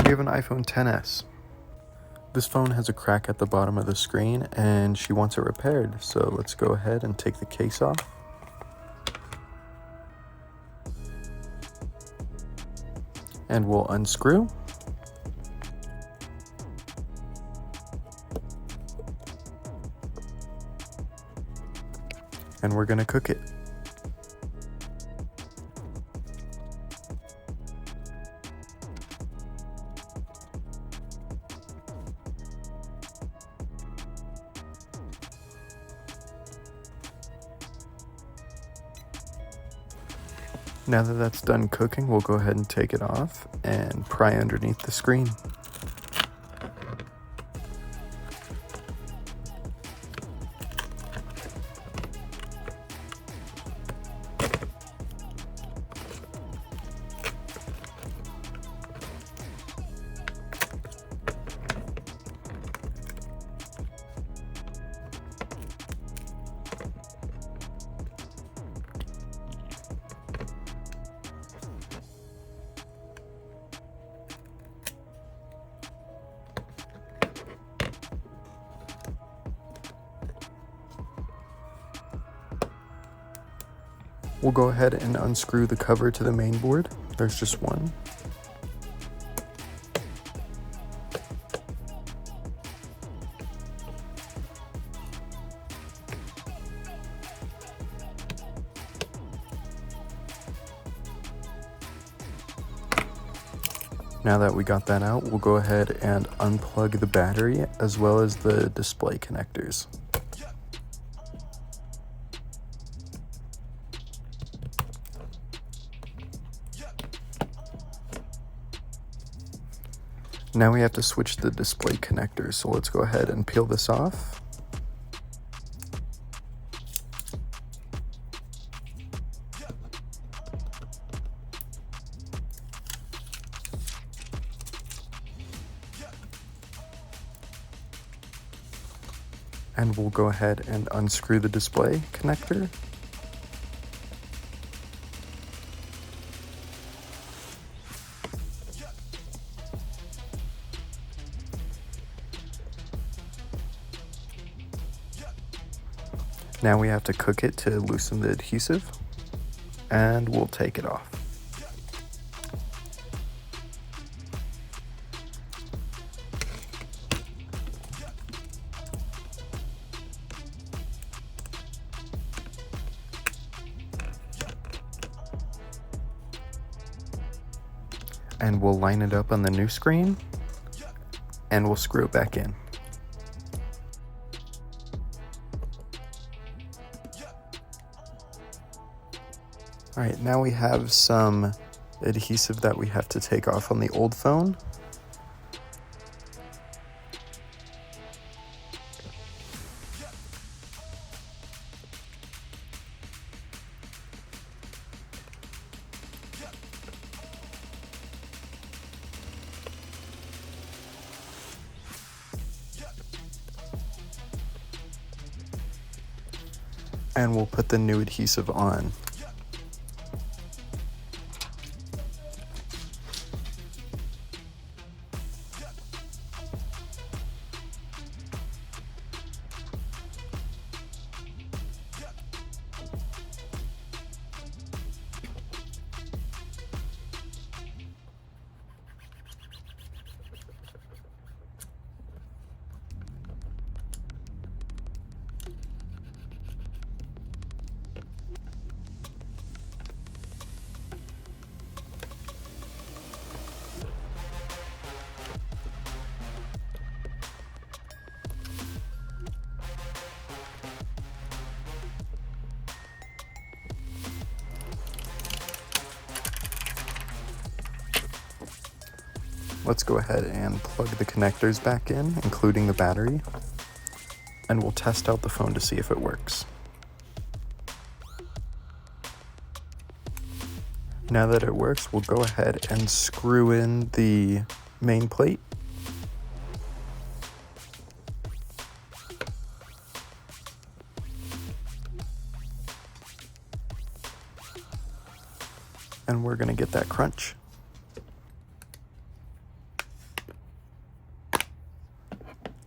We have an iPhone XS. This phone has a crack at the bottom of the screen and she wants it repaired. So let's go ahead and take the case off. And we'll unscrew. And we're gonna cook it. Now that that's done cooking, we'll go ahead and take it off and pry underneath the screen. We'll go ahead and unscrew the cover to the main board. There's just one. Now that we got that out, we'll go ahead and unplug the battery as well as the display connectors. Now we have to switch the display connector, so let's go ahead and peel this off. And we'll go ahead and unscrew the display connector. Now we have to cook it to loosen the adhesive, and we'll take it off. And we'll line it up on the new screen, and we'll screw it back in. All right, now we have some adhesive that we have to take off on the old phone. And we'll put the new adhesive on. Let's go ahead and plug the connectors back in, including the battery, and we'll test out the phone to see if it works. Now that it works, we'll go ahead and screw in the main plate. And we're going to get that crunch.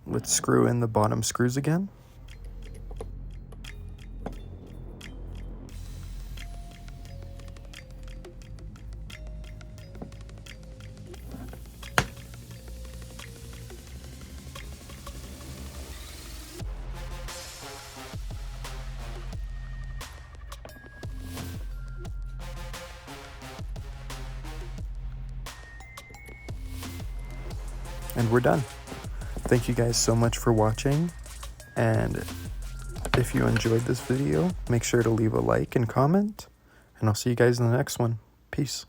Let's screw in the bottom screws again. And we're done. Thank you guys so much for watching, and if you enjoyed this video, make sure to leave a like and comment, and I'll see you guys in the next one. Peace.